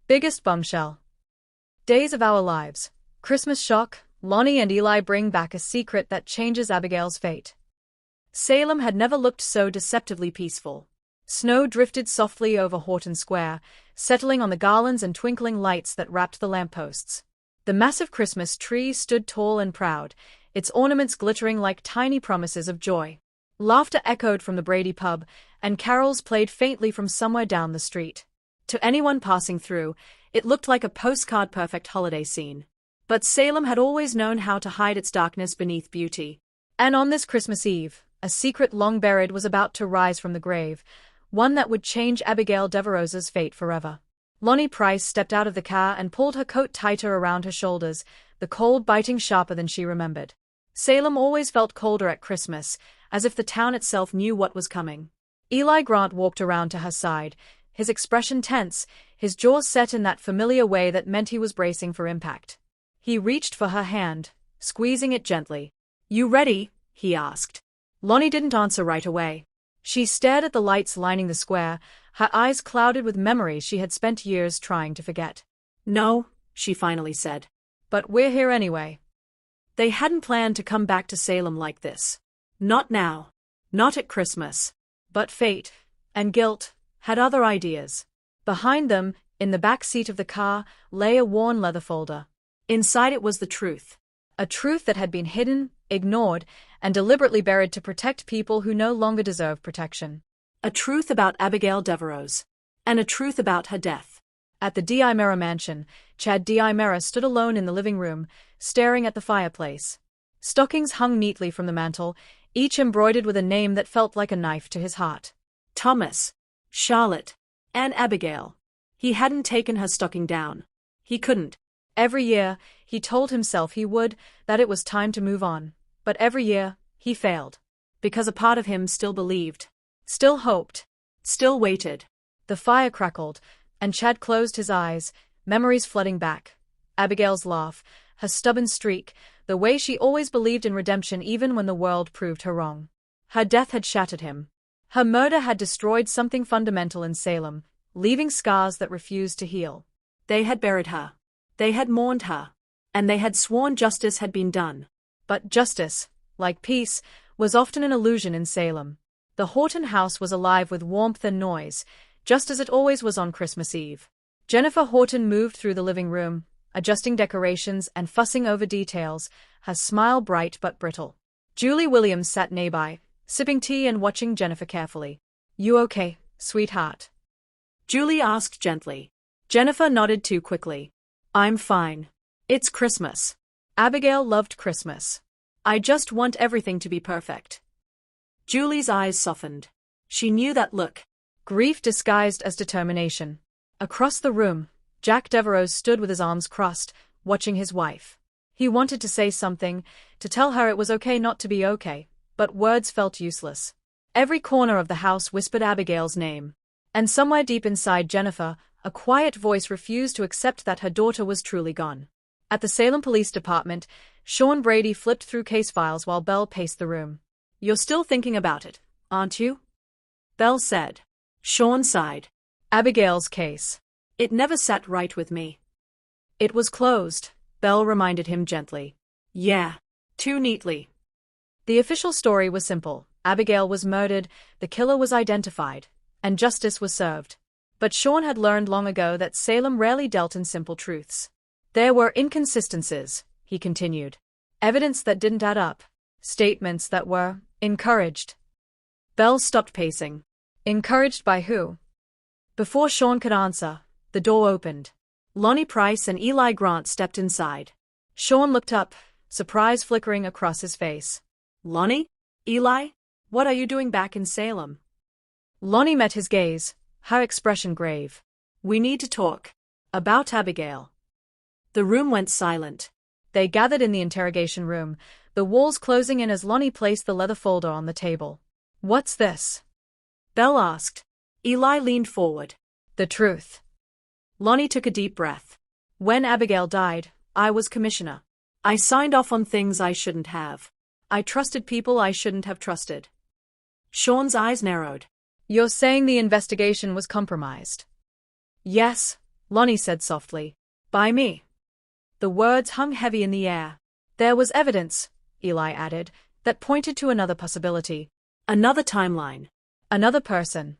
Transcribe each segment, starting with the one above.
Biggest bombshell. Days of our lives. Christmas shock. Lani and Eli bring back a secret that changes Abigail's fate. Salem had never looked so deceptively peaceful. Snow drifted softly over Horton Square, settling on the garlands and twinkling lights that wrapped the lampposts. The massive Christmas tree stood tall and proud, its ornaments glittering like tiny promises of joy. Laughter echoed from the Brady pub, and carols played faintly from somewhere down the street. To anyone passing through, it looked like a postcard-perfect holiday scene. But Salem had always known how to hide its darkness beneath beauty. And on this Christmas Eve, a secret long buried was about to rise from the grave, one that would change Abigail Devereaux's fate forever. Lani Price stepped out of the car and pulled her coat tighter around her shoulders, the cold biting sharper than she remembered. Salem always felt colder at Christmas, as if the town itself knew what was coming. Eli Grant walked around to her side, his expression tense, his jaw set in that familiar way that meant he was bracing for impact. He reached for her hand, squeezing it gently. "You ready?" he asked. Lani didn't answer right away. She stared at the lights lining the square, her eyes clouded with memories she had spent years trying to forget. "No," she finally said. "But we're here anyway." They hadn't planned to come back to Salem like this. Not now. Not at Christmas. But fate, and guilt, had other ideas. Behind them, in the back seat of the car, lay a worn leather folder. Inside it was the truth. A truth that had been hidden, ignored, and deliberately buried to protect people who no longer deserve protection. A truth about Abigail Devereaux. And a truth about her death. At the D.I. Mera mansion, Chad D.I. Mera stood alone in the living room, staring at the fireplace. Stockings hung neatly from the mantel, each embroidered with a name that felt like a knife to his heart. Thomas, Charlotte, and Abigail. He hadn't taken her stocking down. He couldn't. Every year, he told himself he would, that it was time to move on. But every year, he failed. Because a part of him still believed. Still hoped. Still waited. The fire crackled, and Chad closed his eyes, memories flooding back. Abigail's laugh, her stubborn streak, the way she always believed in redemption even when the world proved her wrong. Her death had shattered him. Her murder had destroyed something fundamental in Salem, leaving scars that refused to heal. They had buried her. They had mourned her. And they had sworn justice had been done. But justice, like peace, was often an illusion in Salem. The Horton house was alive with warmth and noise, just as it always was on Christmas Eve. Jennifer Horton moved through the living room, adjusting decorations and fussing over details, her smile bright but brittle. Julie Williams sat nearby, sipping tea and watching Jennifer carefully. "You okay, sweetheart?" Julie asked gently. Jennifer nodded too quickly. "I'm fine. It's Christmas. Abigail loved Christmas. I just want everything to be perfect." Julie's eyes softened. She knew that look. Grief disguised as determination. Across the room, Jack Devereaux stood with his arms crossed, watching his wife. He wanted to say something, to tell her it was okay not to be okay, but words felt useless. Every corner of the house whispered Abigail's name. And somewhere deep inside Jennifer, a quiet voice refused to accept that her daughter was truly gone. At the Salem Police Department, Sean Brady flipped through case files while Belle paced the room. "You're still thinking about it, aren't you?" Belle said. Sean sighed. "Abigail's case. It never sat right with me." "It was closed," Belle reminded him gently. "Yeah, too neatly." The official story was simple. Abigail was murdered, the killer was identified, and justice was served. But Sean had learned long ago that Salem rarely dealt in simple truths. There were inconsistencies, he continued. Evidence that didn't add up. Statements that were encouraged. Belle stopped pacing. Encouraged by who? Before Sean could answer, the door opened. Lani Price and Eli Grant stepped inside. Sean looked up, surprise flickering across his face. "Lani? Eli? What are you doing back in Salem?" Lani met his gaze, her expression grave. "We need to talk. About Abigail." The room went silent. They gathered in the interrogation room, the walls closing in as Lani placed the leather folder on the table. "What's this?" Belle asked. Eli leaned forward. "The truth." Lani took a deep breath. "When Abigail died, I was commissioner. I signed off on things I shouldn't have. I trusted people I shouldn't have trusted." Sean's eyes narrowed. "You're saying the investigation was compromised?" "Yes," Lani said softly. By me. The words hung heavy in the air. There was evidence, Eli added, that pointed to another possibility. Another timeline. Another person.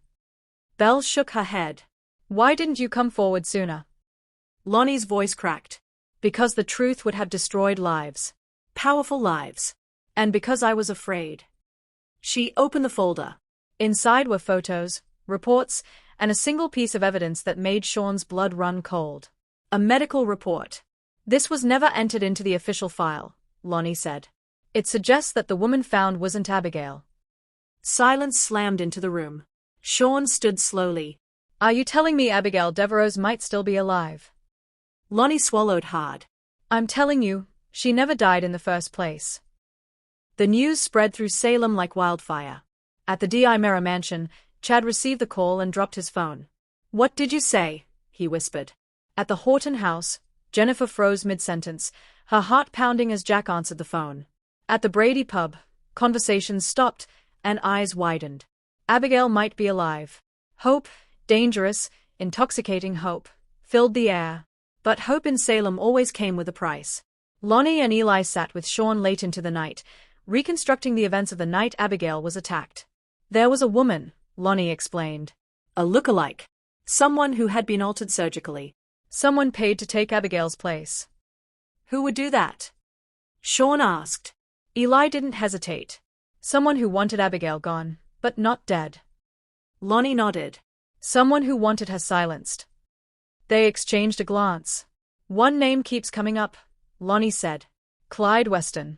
Belle shook her head. Why didn't you come forward sooner? Lani's voice cracked. Because the truth would have destroyed lives. Powerful lives. And because I was afraid. She opened the folder. Inside were photos, reports, and a single piece of evidence that made Sean's blood run cold. A medical report. This was never entered into the official file, Lani said. It suggests that the woman found wasn't Abigail. Silence slammed into the room. Sean stood slowly. Are you telling me Abigail Devereaux might still be alive? Lani swallowed hard. I'm telling you, she never died in the first place. The news spread through Salem like wildfire. At the D.I. Mera mansion, Chad received the call and dropped his phone. What did you say? He whispered. At the Horton house, Jennifer froze mid-sentence, her heart pounding as Jack answered the phone. At the Brady pub, conversations stopped, and eyes widened. Abigail might be alive. Hope, dangerous, intoxicating hope, filled the air. But hope in Salem always came with a price. Lani and Eli sat with Sean late into the night, reconstructing the events of the night Abigail was attacked. There was a woman, Lani explained. A look-alike. Someone who had been altered surgically. Someone paid to take Abigail's place. Who would do that? Sean asked. Eli didn't hesitate. Someone who wanted Abigail gone, but not dead. Lani nodded. Someone who wanted her silenced. They exchanged a glance. One name keeps coming up, Lani said. Clyde Weston.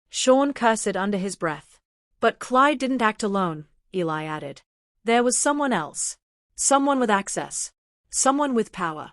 Sean cursed under his breath. But Clyde didn't act alone, Eli added. There was someone else. Someone with access. Someone with power.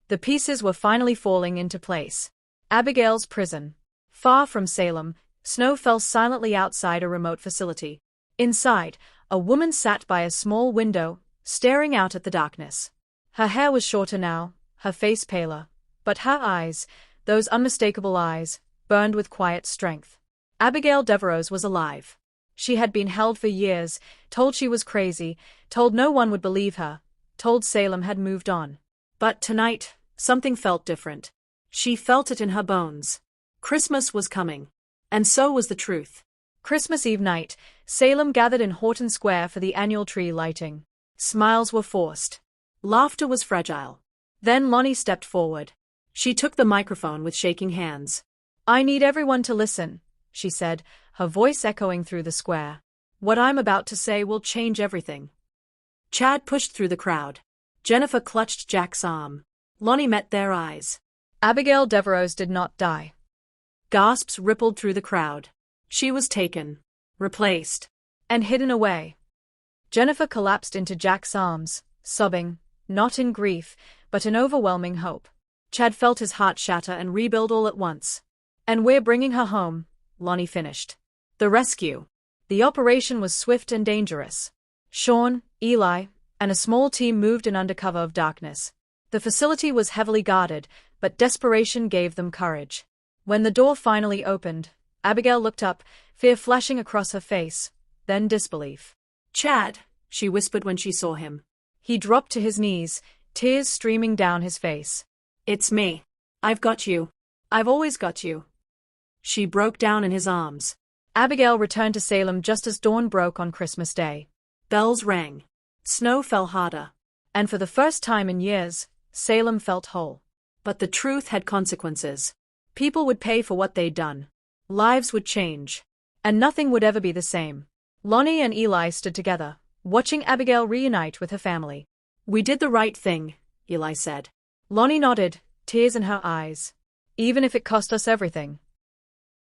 The pieces were finally falling into place. Abigail's prison. Far from Salem, snow fell silently outside a remote facility. Inside, a woman sat by a small window, staring out at the darkness. Her hair was shorter now, her face paler, but her eyes, those unmistakable eyes, burned with quiet strength. Abigail Devereaux was alive. She had been held for years, told she was crazy, told no one would believe her, told Salem had moved on. But tonight, something felt different. She felt it in her bones. Christmas was coming. And so was the truth. Christmas Eve night, Salem gathered in Horton Square for the annual tree lighting. Smiles were forced. Laughter was fragile. Then Lani stepped forward. She took the microphone with shaking hands. I need everyone to listen, she said, her voice echoing through the square. What I'm about to say will change everything. Chad pushed through the crowd. Jennifer clutched Jack's arm. Lani met their eyes. Abigail Devereaux did not die. Gasps rippled through the crowd. She was taken, replaced, and hidden away. Jennifer collapsed into Jack's arms, sobbing, not in grief, but in overwhelming hope. Chad felt his heart shatter and rebuild all at once. And we're bringing her home, Lani finished. The rescue. The operation was swift and dangerous. Sean, Eli, and a small team moved in under cover of darkness. The facility was heavily guarded, but desperation gave them courage. When the door finally opened, Abigail looked up, fear flashing across her face, then disbelief. Chad, she whispered when she saw him. He dropped to his knees, tears streaming down his face. It's me. I've got you. I've always got you. She broke down in his arms. Abigail returned to Salem just as dawn broke on Christmas Day. Bells rang. Snow fell harder. And for the first time in years, Salem felt whole. But the truth had consequences. People would pay for what they'd done. Lives would change. And nothing would ever be the same. Lani and Eli stood together, watching Abigail reunite with her family. We did the right thing, Eli said. Lani nodded, tears in her eyes. Even if it cost us everything.